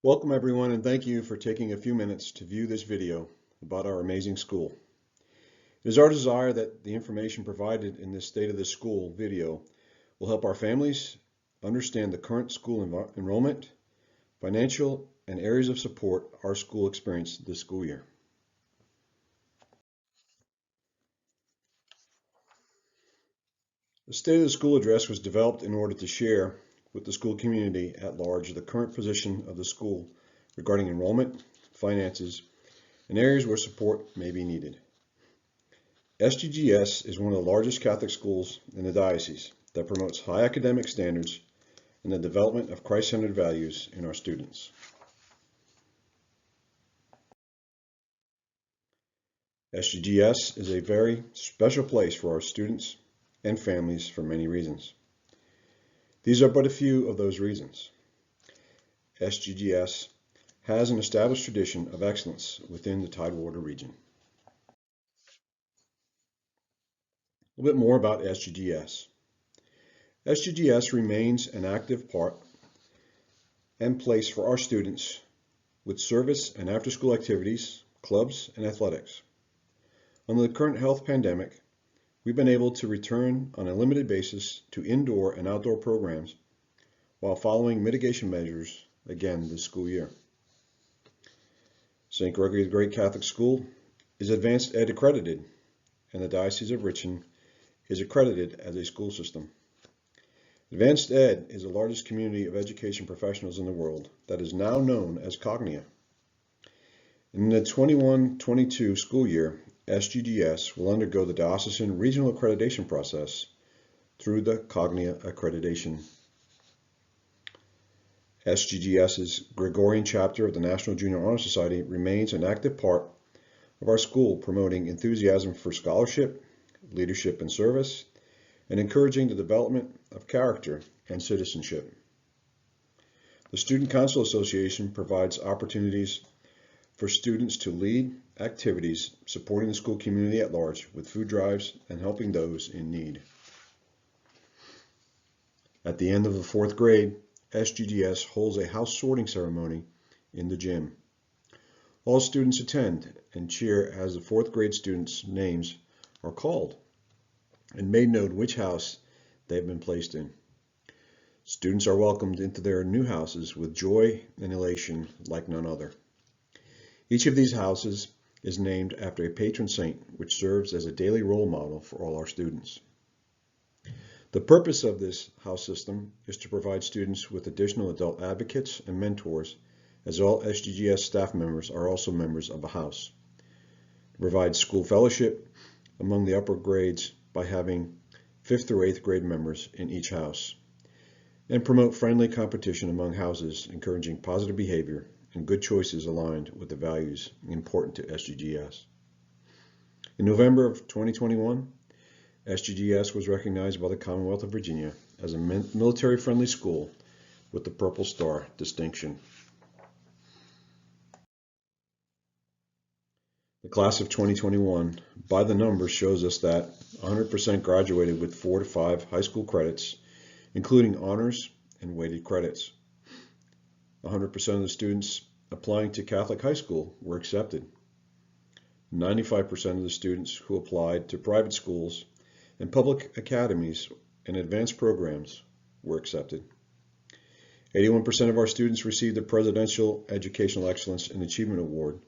Welcome everyone, and thank you for taking a few minutes to view this video about our amazing school. It is our desire that the information provided in this State of the School video will help our families understand the current school enrollment, financial, and areas of support our school experienced this school year. The State of the School address was developed in order to share with the school community at large the current position of the school regarding enrollment, finances, and areas where support may be needed. SGGS is one of the largest Catholic schools in the diocese that promotes high academic standards and the development of Christ-centered values in our students. SGGS is a very special place for our students and families for many reasons. These are but a few of those reasons. SGGS has an established tradition of excellence within the Tidewater region. A little bit more about SGGS. SGGS remains an active part and place for our students with service and after-school activities, clubs, and athletics. Under the current health pandemic, we've been able to return on a limited basis to indoor and outdoor programs while following mitigation measures again this school year. St. Gregory the Great Catholic School is Advanced Ed accredited, and the Diocese of Richmond is accredited as a school system. Advanced Ed is the largest community of education professionals in the world that is now known as Cognia. In the 21-22 school year, SGGS will undergo the diocesan regional accreditation process through the Cognia accreditation. SGGS's Gregorian chapter of the National Junior Honor Society remains an active part of our school, promoting enthusiasm for scholarship, leadership and service, and encouraging the development of character and citizenship. The Student Council Association provides opportunities for students to lead activities supporting the school community at large with food drives and helping those in need. At the end of the fourth grade, SGGS holds a house sorting ceremony in the gym. All students attend and cheer as the fourth grade students' names are called and made known which house they have been placed in. Students are welcomed into their new houses with joy and elation like none other. Each of these houses is named after a patron saint, which serves as a daily role model for all our students. The purpose of this house system is to provide students with additional adult advocates and mentors, as all SGGS staff members are also members of a house. It provides school fellowship among the upper grades by having 5th through 8th grade members in each house, and promote friendly competition among houses, encouraging positive behavior and good choices aligned with the values important to SGGS. In November of 2021, SGGS was recognized by the Commonwealth of Virginia as a military-friendly school with the Purple Star distinction. The class of 2021, by the numbers, shows us that 100% graduated with 4 to 5 high school credits, including honors and weighted credits. 100% of the students applying to Catholic high school were accepted. 95% of the students who applied to private schools and public academies and advanced programs were accepted. 81% of our students received the Presidential Educational Excellence and Achievement Award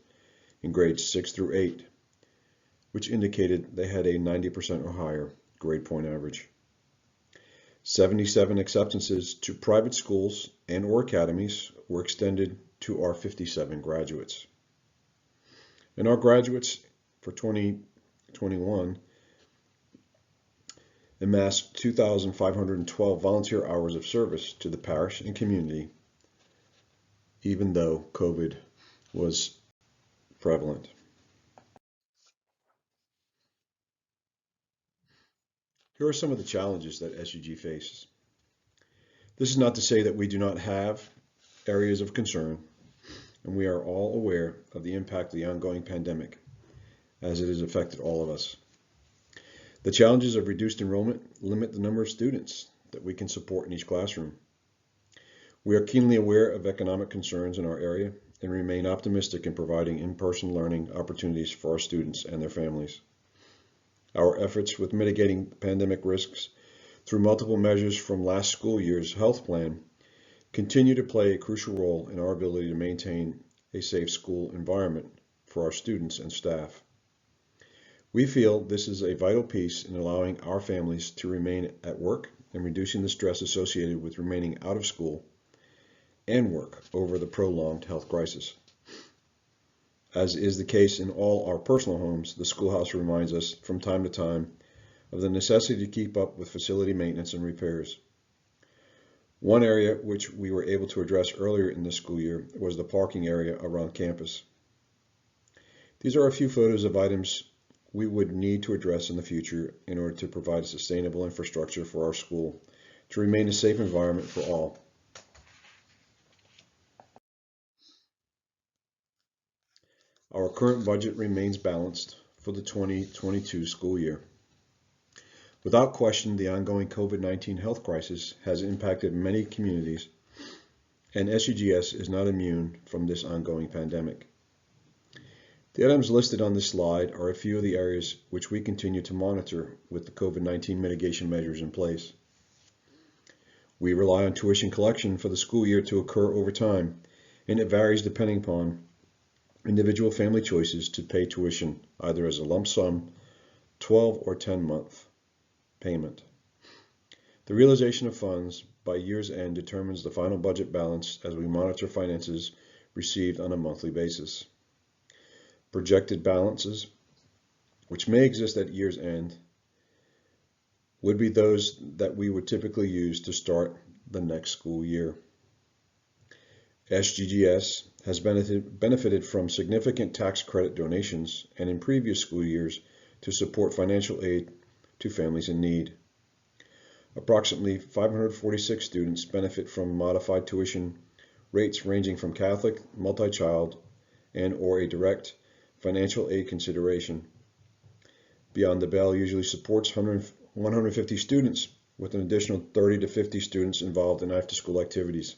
in grades 6 through 8, which indicated they had a 90% or higher grade point average. 77 acceptances to private schools and or academies were extended to our 57 graduates. And our graduates for 2021 amassed 2,512 volunteer hours of service to the parish and community, even though COVID was prevalent. Here are some of the challenges that SGG faces. This is not to say that we do not have areas of concern, and we are all aware of the impact of the ongoing pandemic as it has affected all of us. The challenges of reduced enrollment limit the number of students that we can support in each classroom. We are keenly aware of economic concerns in our area and remain optimistic in providing in-person learning opportunities for our students and their families. Our efforts with mitigating pandemic risks through multiple measures from last school year's health plan continue to play a crucial role in our ability to maintain a safe school environment for our students and staff. We feel this is a vital piece in allowing our families to remain at work and reducing the stress associated with remaining out of school and work over the prolonged health crisis. As is the case in all our personal homes, the schoolhouse reminds us from time to time of the necessity to keep up with facility maintenance and repairs. One area which we were able to address earlier in the school year was the parking area around campus. These are a few photos of items we would need to address in the future in order to provide a sustainable infrastructure for our school to remain a safe environment for all. Our current budget remains balanced for the 2022 school year. Without question, the ongoing COVID-19 health crisis has impacted many communities, and SGGS is not immune from this ongoing pandemic. The items listed on this slide are a few of the areas which we continue to monitor with the COVID-19 mitigation measures in place. We rely on tuition collection for the school year to occur over time, and it varies depending upon individual family choices to pay tuition either as a lump sum, 12 or 10-month payment. The realization of funds by year's end determines the final budget balance as we monitor finances received on a monthly basis. Projected balances, which may exist at year's end, would be those that we would typically use to start the next school year. SGGS has benefited from significant tax credit donations and in previous school years to support financial aid to families in need. Approximately 546 students benefit from modified tuition rates ranging from Catholic, multi-child, and or a direct financial aid consideration. Beyond the Bell usually supports 150 students with an additional 30 to 50 students involved in after-school activities.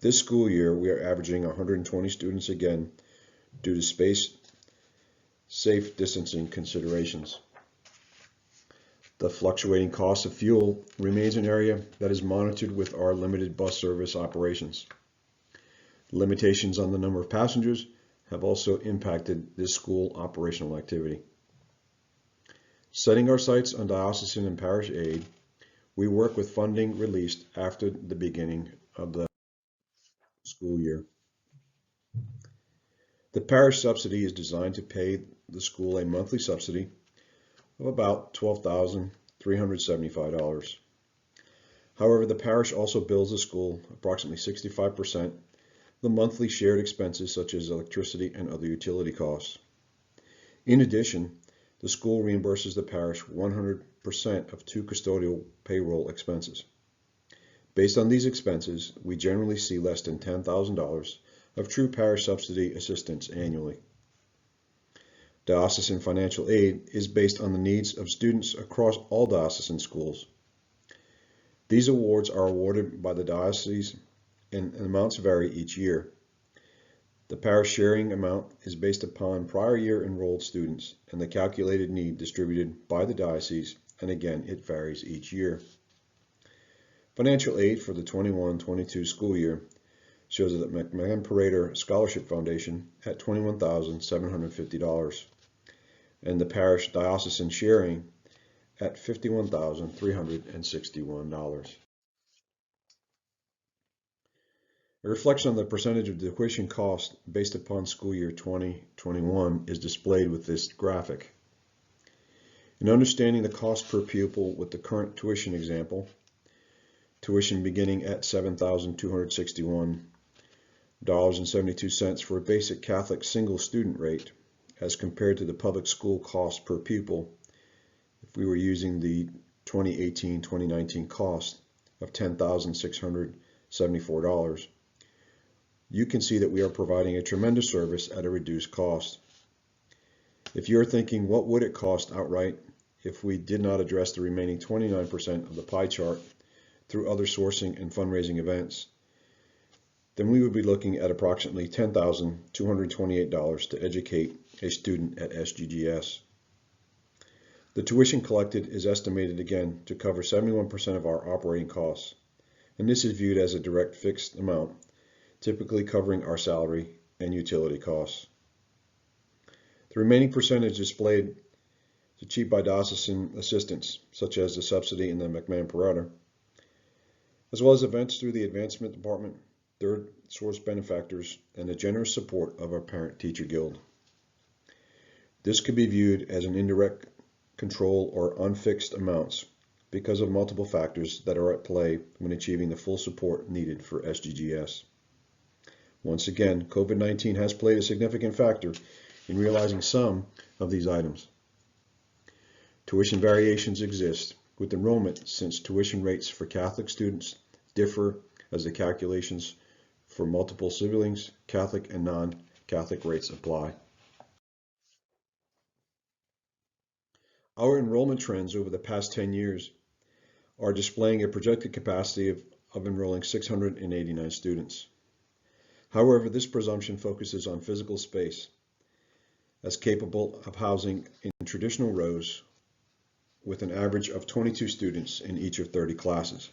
This school year, we are averaging 120 students again due to safe distancing considerations. The fluctuating cost of fuel remains an area that is monitored with our limited bus service operations. Limitations on the number of passengers have also impacted this school operational activity. Setting our sights on diocesan and parish aid, we work with funding released after the beginning of the school year. The parish subsidy is designed to pay the school a monthly subsidy of about $12,375. However, the parish also bills the school approximately 65% of the monthly shared expenses such as electricity and other utility costs. In addition, the school reimburses the parish 100% of 2 custodial payroll expenses. Based on these expenses, we generally see less than $10,000 of true parish subsidy assistance annually. Diocesan financial aid is based on the needs of students across all diocesan schools. These awards are awarded by the diocese and amounts vary each year. The parish sharing amount is based upon prior year enrolled students and the calculated need distributed by the diocese, and again, it varies each year. Financial aid for the 21-22 school year shows that McMahon Parader Scholarship Foundation at $21,750 and the parish diocesan sharing at $51,361. A reflection on the percentage of the tuition cost based upon school year 2021 is displayed with this graphic. In understanding the cost per pupil with the current tuition example, tuition beginning at $7,261.72 for a basic Catholic single student rate as compared to the public school cost per pupil if we were using the 2018-2019 cost of $10,674. You can see that we are providing a tremendous service at a reduced cost. If you're thinking, what would it cost outright if we did not address the remaining 29% of the pie chart through other sourcing and fundraising events, then we would be looking at approximately $10,228 to educate a student at SGGS. The tuition collected is estimated again to cover 71% of our operating costs, and this is viewed as a direct fixed amount, typically covering our salary and utility costs. The remaining percentage displayed to cheap by diocesan assistance, such as the subsidy in the McMahon Parada, as well as events through the Advancement Department, third source benefactors, and the generous support of our Parent-Teacher Guild. This could be viewed as an indirect control or unfixed amounts because of multiple factors that are at play when achieving the full support needed for SGGS. Once again, COVID-19 has played a significant factor in realizing some of these items. Tuition variations exist with enrollment, since tuition rates for Catholic students differ as the calculations for multiple siblings, Catholic and non-Catholic rates apply. Our enrollment trends over the past 10 years are displaying a projected capacity of enrolling 689 students. However, this presumption focuses on physical space as capable of housing in traditional rows with an average of 22 students in each of 30 classes.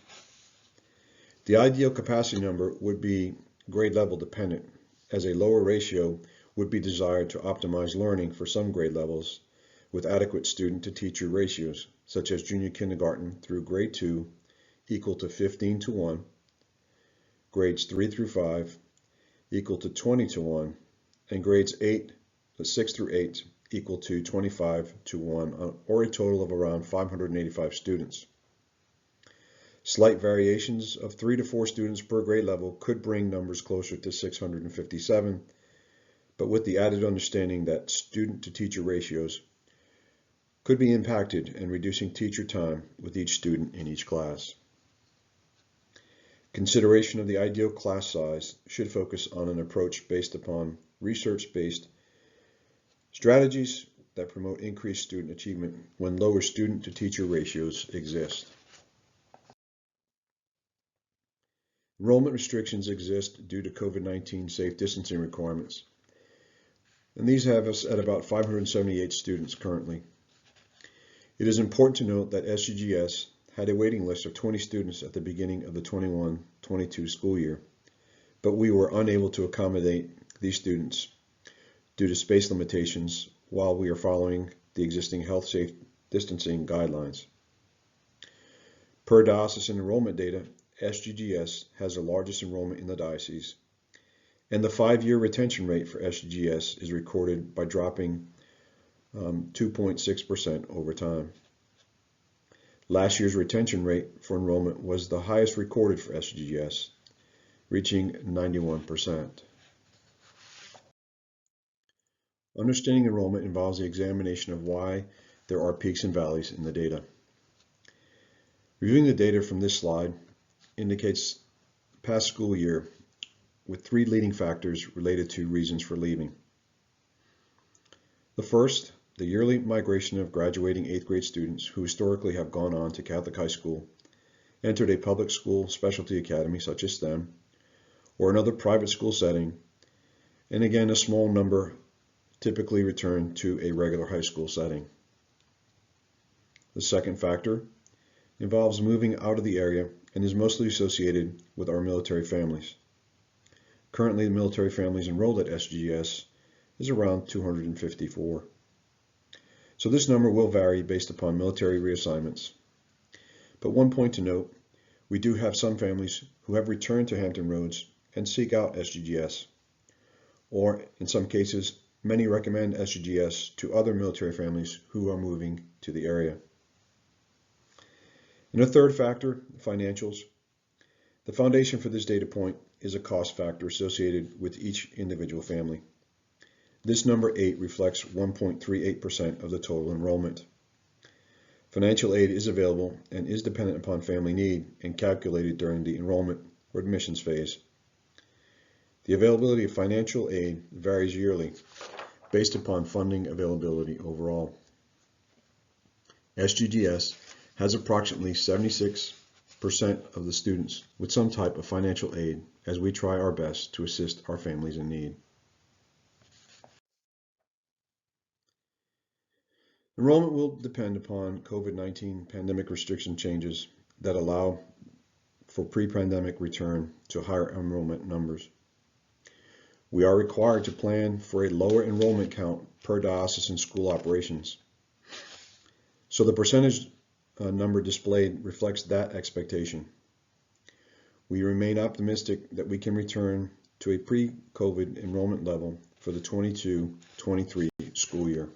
The ideal capacity number would be grade level dependent, as a lower ratio would be desired to optimize learning for some grade levels with adequate student to teacher ratios, such as junior kindergarten through grade 2 equal to 15:1, grades 3 through 5 equal to 20:1, and grades 6 through 8 equal to 25:1, or a total of around 585 students. Slight variations of 3 to 4 students per grade level could bring numbers closer to 657, but with the added understanding that student to teacher ratios could be impacted in reducing teacher time with each student in each class. Consideration of the ideal class size should focus on an approach based upon research-based strategies that promote increased student achievement when lower student to teacher ratios exist. Enrollment restrictions exist due to COVID-19 safe distancing requirements, and these have us at about 578 students currently. It is important to note that SGGS had a waiting list of 20 students at the beginning of the 21-22 school year, but we were unable to accommodate these students due to space limitations while we are following the existing health safe distancing guidelines. Per diocesan enrollment data, SGGS has the largest enrollment in the diocese, and the 5-year retention rate for SGGS is recorded by dropping 2.6% over time. Last year's retention rate for enrollment was the highest recorded for SGGS, reaching 91%. Understanding enrollment involves the examination of why there are peaks and valleys in the data. Reviewing the data from this slide indicates the past school year with 3 leading factors related to reasons for leaving. The first, the yearly migration of graduating 8th grade students who historically have gone on to Catholic high school, entered a public school specialty academy such as STEM, or another private school setting, and again a small number typically return to a regular high school setting. The second factor involves moving out of the area and is mostly associated with our military families. Currently, the military families enrolled at SGGS is around 254. So this number will vary based upon military reassignments. But one point to note, we do have some families who have returned to Hampton Roads and seek out SGGS, or in some cases, many recommend SGGS to other military families who are moving to the area. And a third factor, financials. The foundation for this data point is a cost factor associated with each individual family. This number 8 reflects 1.38% of the total enrollment. Financial aid is available and is dependent upon family need and calculated during the enrollment or admissions phase. The availability of financial aid varies yearly based upon funding availability overall. SGGS has approximately 76% of the students with some type of financial aid as we try our best to assist our families in need. Enrollment will depend upon COVID-19 pandemic restriction changes that allow for pre-pandemic return to higher enrollment numbers. We are required to plan for a lower enrollment count per diocesan school operations. So the percentage number displayed reflects that expectation. We remain optimistic that we can return to a pre-COVID enrollment level for the 22-23 school year.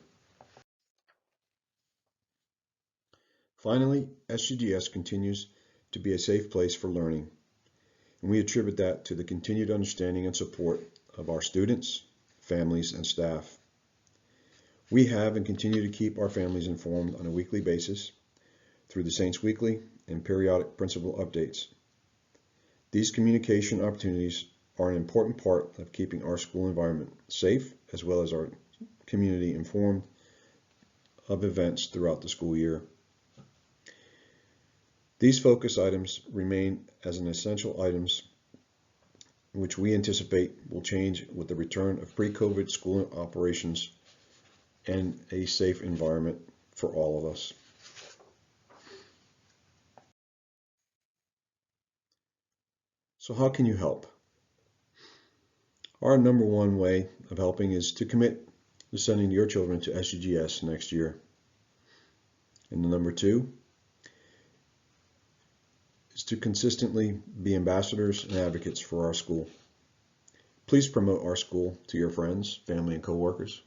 Finally, SGGS continues to be a safe place for learning, and we attribute that to the continued understanding and support of our students, families, and staff. We have and continue to keep our families informed on a weekly basis through the Saints Weekly and periodic principal updates. These communication opportunities are an important part of keeping our school environment safe, as well as our community informed of events throughout the school year. These focus items remain as an essential items which we anticipate will change with the return of pre-COVID school operations and a safe environment for all of us. So how can you help? Our number one way of helping is to commit to sending your children to SGGS next year. And the number two is to consistently be ambassadors and advocates for our school. Please promote our school to your friends, family, and coworkers.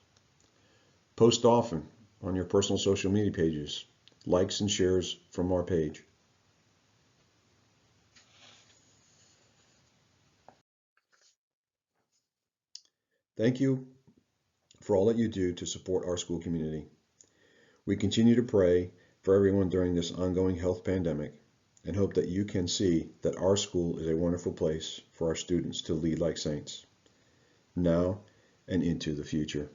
Post often on your personal social media pages, likes and shares from our page. Thank you for all that you do to support our school community. We continue to pray for everyone during this ongoing health pandemic and hope that you can see that our school is a wonderful place for our students to lead like saints, now and into the future.